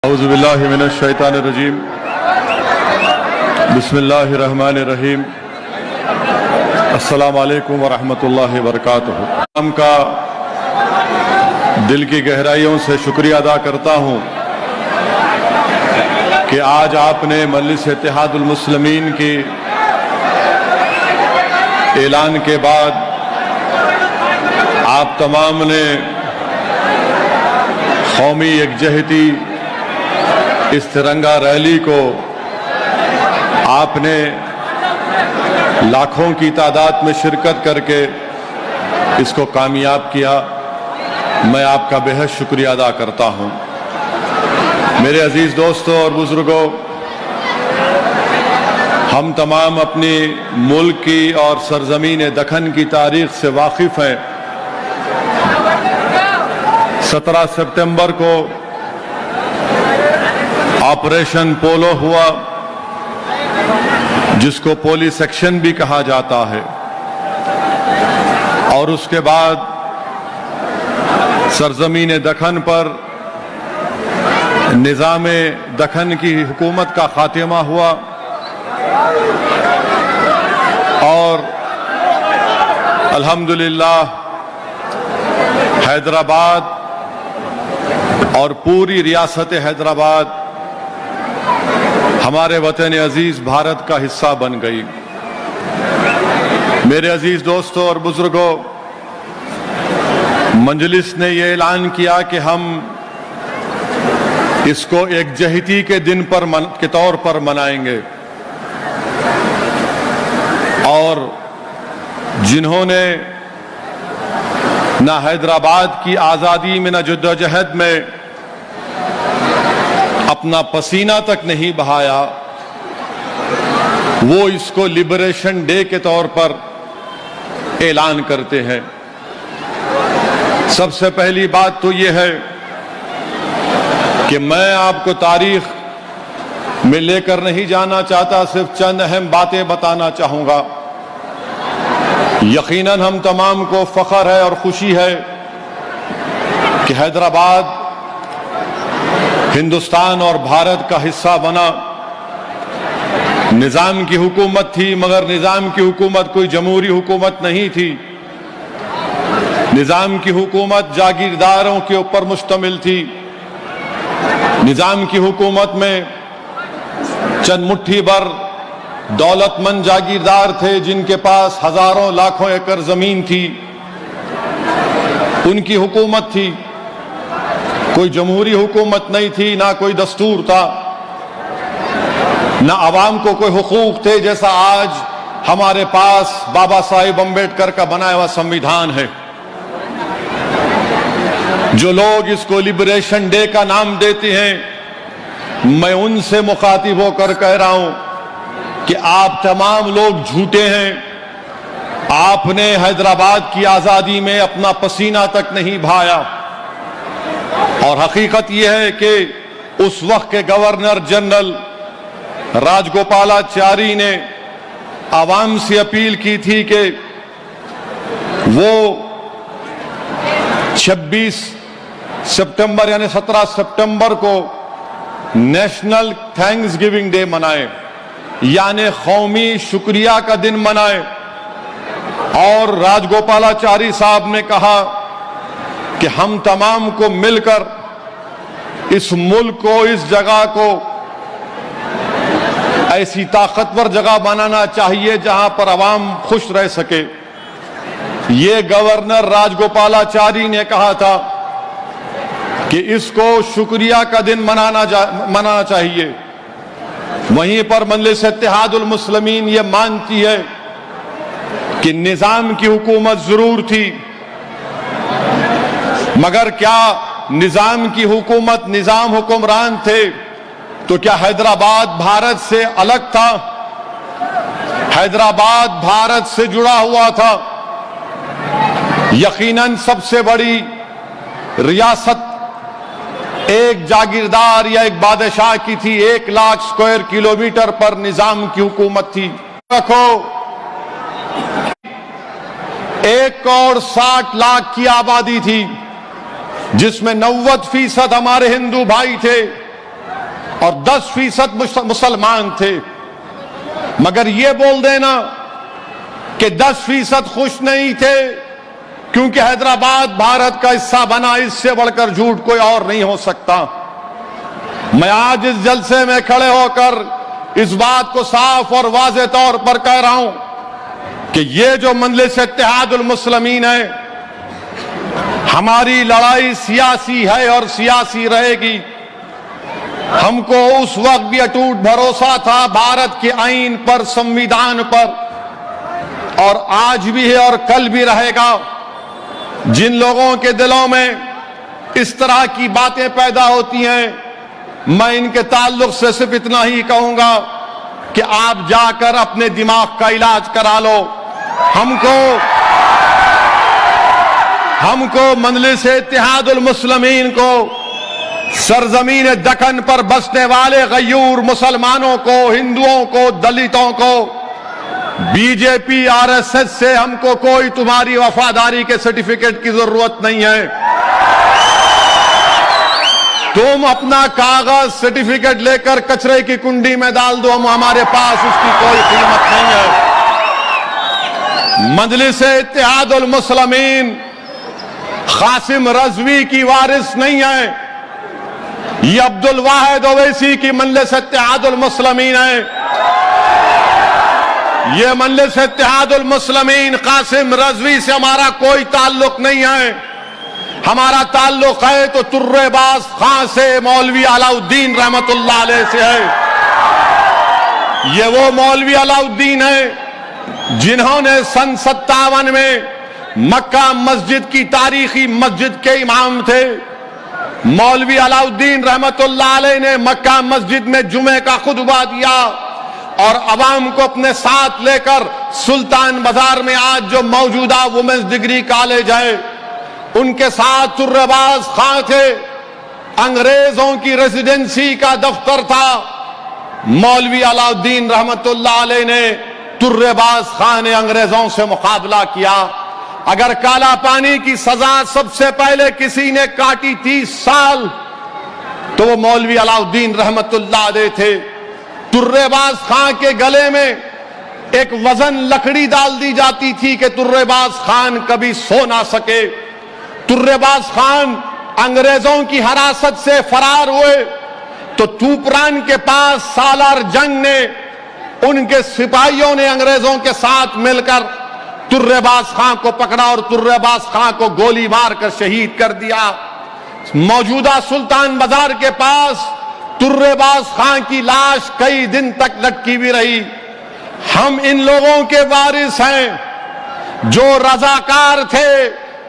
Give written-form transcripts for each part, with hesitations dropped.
औज़ुबिल्लाहि मिनश्शैतानिर्रजीम बिस्मिल्लाहिर्रहमानिर्रहीम अस्सलामु अलैकुम वरहमतुल्लाहि वबरकातुहू। हम का दिल की गहराइयों से शुक्रिया अदा करता हूँ कि आज आपने मजलिस इत्तेहादुल मुस्लिमीन की ऐलान के बाद आप तमाम ने कौमी यकजहती इस तिरंगा रैली को आपने लाखों की तादाद में शिरकत करके इसको कामयाब किया। मैं आपका बेहद शुक्रिया अदा करता हूं। मेरे अजीज दोस्तों और बुजुर्गों, हम तमाम अपनी मुल्क की और सरजमीन दखन की तारीख से वाकिफ हैं। 17 सितंबर को ऑपरेशन पोलो हुआ, जिसको पोलिस एक्शन भी कहा जाता है, और उसके बाद सरजमीन दखन पर निज़ाम दखन की हुकूमत का खात्मा हुआ और अल्हम्दुलिल्लाह हैदराबाद और पूरी रियासत हैदराबाद हमारे वतन अजीज भारत का हिस्सा बन गई। मेरे अजीज दोस्तों और बुजुर्गों, मजलिस ने यह ऐलान किया कि हम इसको एकजहती के दिन पर के तौर पर मनाएंगे, और जिन्होंने न हैदराबाद की आज़ादी में न जद्दोजहद में अपना पसीना तक नहीं बहाया, वो इसको लिबरेशन डे के तौर पर ऐलान करते हैं। सबसे पहली बात तो ये है कि मैं आपको तारीख में लेकर नहीं जाना चाहता, सिर्फ चंद अहम बातें बताना चाहूंगा। यकीनन हम तमाम को फख्र है और खुशी है कि हैदराबाद हिंदुस्तान और भारत का हिस्सा बना। निजाम की हुकूमत थी, मगर निजाम की हुकूमत कोई जमहूरी हुकूमत नहीं थी। निजाम की हुकूमत जागीरदारों के ऊपर मुश्तमिल थी। निजाम की हुकूमत में चंद मुट्ठी भर दौलतमंद जागीरदार थे, जिनके पास हजारों लाखों एकड़ जमीन थी। उनकी हुकूमत थी, कोई जमहूरी हुकूमत नहीं थी, ना कोई दस्तूर था, ना आवाम को कोई हुकूक थे जैसा आज हमारे पास बाबा साहिब अम्बेडकर का बनाया हुआ संविधान है। जो लोग इसको लिबरेशन डे का नाम देते हैं, मैं उनसे मुखातिब होकर कह रहा हूं कि आप तमाम लोग झूठे हैं। आपने हैदराबाद की आजादी में अपना पसीना तक नहीं बहाया, और हकीकत यह है कि उस वक्त के गवर्नर जनरल राजगोपालाचारी ने आवाम से अपील की थी कि वो 26 सितंबर यानी 17 सितंबर को नेशनल थैंक्स गिविंग डे मनाए, यानी कौमी शुक्रिया का दिन मनाए। और राजगोपालाचारी साहब ने कहा कि हम तमाम को मिलकर इस मुल्क को, इस जगह को ऐसी ताकतवर जगह बनाना चाहिए जहां पर आवाम खुश रह सके। ये गवर्नर राजगोपालाचारी ने कहा था कि इसको शुक्रिया का दिन मनाना चाहिए। वहीं पर मजलिस इत्तेहादुल मुस्लिमीन ये मानती है कि निजाम की हुकूमत जरूर थी, मगर क्या निजाम की हुकूमत, निजाम हुक्मरान थे तो क्या हैदराबाद भारत से अलग था? हैदराबाद भारत से जुड़ा हुआ था। यकीनन सबसे बड़ी रियासत एक जागीरदार या एक बादशाह की थी, 1,00,000 स्क्वायर किलोमीटर पर निजाम की हुकूमत थी। रखो 1,60,00,000 की आबादी थी, जिसमें 90% हमारे हिंदू भाई थे और 10% मुसलमान थे। मगर यह बोल देना कि 10% खुश नहीं थे क्योंकि हैदराबाद भारत का हिस्सा बना, इससे बढ़कर झूठ कोई और नहीं हो सकता। मैं आज इस जलसे में खड़े होकर इस बात को साफ और वाज़ेह तौर पर कह रहा हूं कि यह जो मजलिस इत्तेहादुल मुस्लिमीन है, हमारी लड़ाई सियासी है और सियासी रहेगी। हमको उस वक्त भी अटूट भरोसा था भारत के आईन पर, संविधान पर, और आज भी है और कल भी रहेगा। जिन लोगों के दिलों में इस तरह की बातें पैदा होती हैं, मैं इनके ताल्लुक से सिर्फ इतना ही कहूंगा कि आप जाकर अपने दिमाग का इलाज करा लो। हमको मजलिस इत्तेहादुल मुस्लिमीन को, सरजमीन दक्कन पर बसने वाले गयूर मुसलमानों को, हिंदुओं को, दलितों को, बीजेपी आरएसएस से हमको कोई तुम्हारी वफादारी के सर्टिफिकेट की जरूरत नहीं है। तुम अपना कागज सर्टिफिकेट लेकर कचरे की कुंडी में डाल दो, हमारे पास उसकी कोई कीमत नहीं है। मजलिस इत्तेहादुल मुस्लिमीन कासिम रजवी की वारिस नहीं है, ये अब्दुल वाहिद ओवैसी की मजलिस इत्तेहादुल मुस्लिमीन है। ये मजलिस इत्तेहादुल मुस्लिमीन कासिम रजवी से हमारा कोई ताल्लुक नहीं है। हमारा ताल्लुक है तो तुर्रेबाज खां से, मौलवी अलाउद्दीन रहमतुल्लाह अलैह से है। ये वो मौलवी अलाउद्दीन है जिन्होंने सन 57 में मक्का मस्जिद की तारीखी मस्जिद के इमाम थे। मौलवी अलाउद्दीन रहमतुल्लाह अलैह ने मक्का मस्जिद में जुमे का खुतबा दिया और अवाम को अपने साथ लेकर सुल्तान बाजार में आज जो मौजूदा वुमेन्स डिग्री कॉलेज है, उनके साथ तुर्रेबाज खां थे। अंग्रेजों की रेजिडेंसी का दफ्तर था। मौलवी अलाउद्दीन रहमतुल्लाह अलैह ने, तुर्रेबाज खां ने अंग्रेजों से मुकाबला किया। अगर काला पानी की सजा सबसे पहले किसी ने काटी 30 साल, तो वो मौलवी अलाउद्दीन रहमतुल्लाह अलैह थे। तुर्रेबाज खां के गले में एक वजन लकड़ी डाल दी जाती थी कि तुर्रेबाज खान कभी सो ना सके। तुर्रेबाज खान अंग्रेजों की हिरासत से फरार हुए तो तूपरान के पास सालार जंग ने, उनके सिपाहियों ने अंग्रेजों के साथ मिलकर तुर्रेबाज खां को पकड़ा और तुर्रेबाज खां को गोली मारकर शहीद कर दिया। मौजूदा सुल्तान बाजार के पास तुर्रेबाज खां की लाश कई दिन तक लटकी हुई रही। हम इन लोगों के वारिस हैं। जो रजाकार थे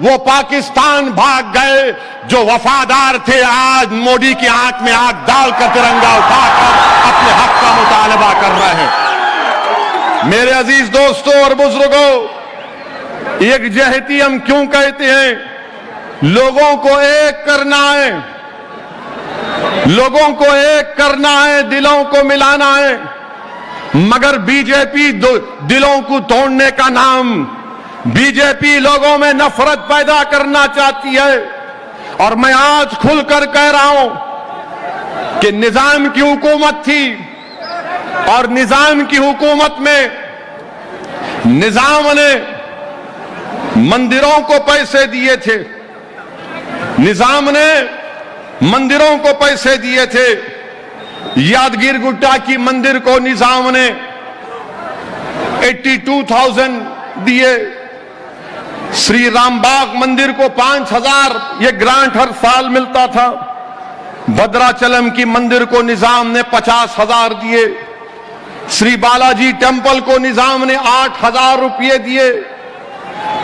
वो पाकिस्तान भाग गए, जो वफादार थे आज मोदी की आंख में आंख डालकर तिरंगा उठाकर अपने हक का मुतालबा कर रहे हैं। मेरे अजीज दोस्तों और बुजुर्गों, यकजहती हम क्यों कहते हैं? लोगों को एक करना है, लोगों को एक करना है, दिलों को मिलाना है। मगर बीजेपी दिलों को तोड़ने का नाम, बीजेपी लोगों में नफरत पैदा करना चाहती है। और मैं आज खुलकर कह रहा हूं कि निजाम की हुकूमत थी और निजाम की हुकूमत में निजाम ने मंदिरों को पैसे दिए थे, निजाम ने मंदिरों को पैसे दिए थे। यादगिर गुट्टा की मंदिर को निजाम ने 82,000 दिए। श्री रामबाग मंदिर को 5,000 ये ग्रांट हर साल मिलता था। भद्राचलम की मंदिर को निजाम ने 50,000 दिए। श्री बालाजी टेम्पल को निजाम ने 8,000 रुपये दिए।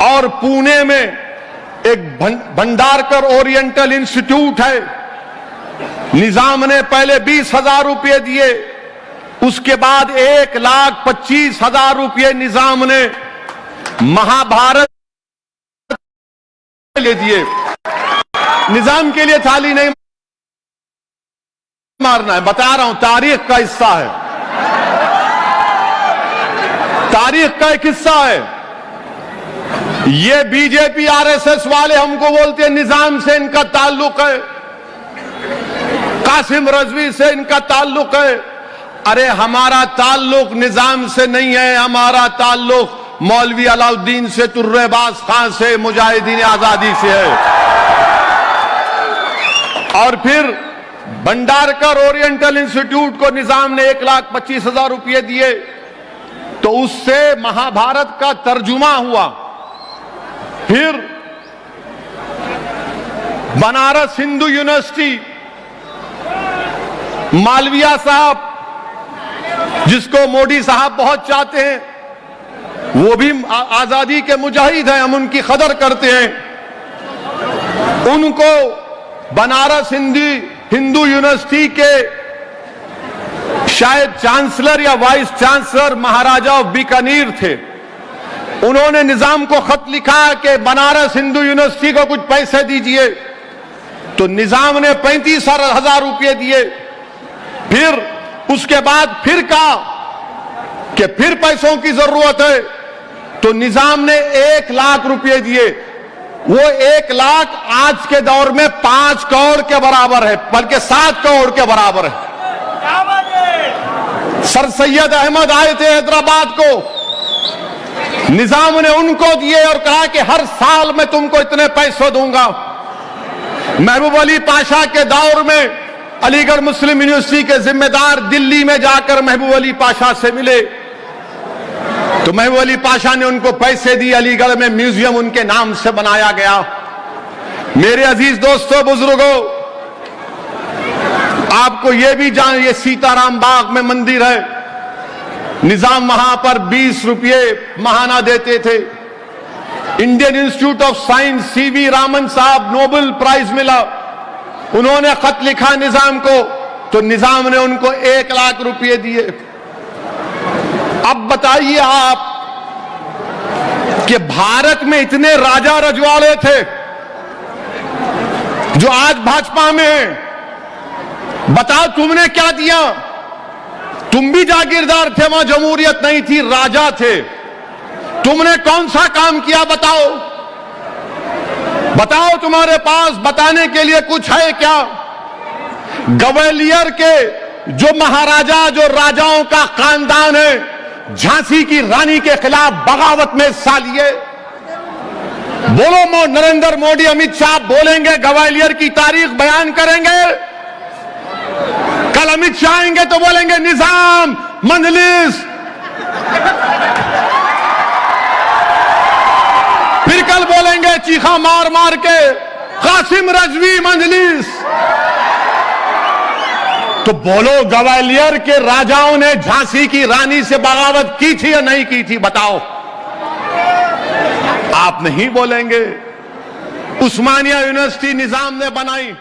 और पुणे में एक भंडारकर ओरिएंटल इंस्टीट्यूट है, निजाम ने पहले 20,000 रुपये दिए, उसके बाद 1,25,000 रुपये निजाम ने महाभारत ले दिए। निजाम के लिए थाली नहीं मारना है, बता रहा हूं, तारीख का हिस्सा है, तारीख का एक हिस्सा है। ये बीजेपी आरएसएस वाले हमको बोलते हैं निजाम से इनका ताल्लुक है, कासिम रजवी से इनका ताल्लुक है। अरे हमारा ताल्लुक निजाम से नहीं है, हमारा ताल्लुक मौलवी अलाउद्दीन से, तुर्रेबाज खान से, मुजाहिदीन आजादी से है। और फिर भंडारकर ओरिएंटल इंस्टीट्यूट को निजाम ने 1,25,000 रुपये दिए, तो उससे महाभारत का तर्जुमा हुआ। फिर बनारस हिंदू यूनिवर्सिटी, मालविया साहब जिसको मोदी साहब बहुत चाहते हैं, वो भी आजादी के मुजाहिद हैं, हम उनकी कदर करते हैं। उनको बनारस हिंदू यूनिवर्सिटी के शायद चांसलर या vice chancellor Maharaja of Bikaner थे। उन्होंने निजाम को खत लिखा कि बनारस हिंदू यूनिवर्सिटी को कुछ पैसे दीजिए, तो निजाम ने 35,000 रुपये दिए। फिर उसके बाद फिर कहा कि फिर पैसों की जरूरत है, तो निजाम ने 1 लाख रुपये दिए। वो 1 लाख आज के दौर में 5 करोड़ के बराबर है, बल्कि 7 करोड़ के बराबर है। सर सैयद अहमद आए थे हैदराबाद को, निजाम ने उनको दिए और कहा कि हर साल मैं तुमको इतने पैसे दूंगा। महबूब अली पाशा के दौर में अलीगढ़ मुस्लिम यूनिवर्सिटी के जिम्मेदार दिल्ली में जाकर महबूब अली पाशा से मिले, तो महबूब अली पाशा ने उनको पैसे दिए, अलीगढ़ में म्यूजियम उनके नाम से बनाया गया। मेरे अजीज दोस्तों, बुजुर्गों, आपको यह भी ये सीताराम बाग में मंदिर है, निजाम वहां पर 20 रुपये महाना देते थे। Indian institute of science CV Raman साहब, नोबेल प्राइज मिला, उन्होंने खत लिखा निजाम को, तो निजाम ने उनको 1 लाख रुपये दिए। अब बताइए आप कि भारत में इतने राजा रजवाड़े थे जो आज भाजपा में हैं, बताओ तुमने क्या दिया? तुम भी जागीरदार थे, वहां जमहूरियत नहीं थी, राजा थे। तुमने कौन सा काम किया बताओ? बताओ, तुम्हारे पास बताने के लिए कुछ है क्या? ग्वालियर के जो महाराजा, जो राजाओं का खानदान है, झांसी की रानी के खिलाफ बगावत में हिस्सा लिए। बोलो, नरेंद्र मोदी, अमित शाह बोलेंगे, ग्वालियर की तारीख बयान करेंगे। कल अमित शाह आएंगे तो बोलेंगे निजाम, मंजलिस। फिर कल बोलेंगे चीखा मार मार के कासिम रजवी, मंजलिस। तो बोलो, ग्वालियर के राजाओं ने झांसी की रानी से बगावत की थी या नहीं की थी? बताओ। आप नहीं बोलेंगे। उस्मानिया यूनिवर्सिटी निजाम ने बनाई,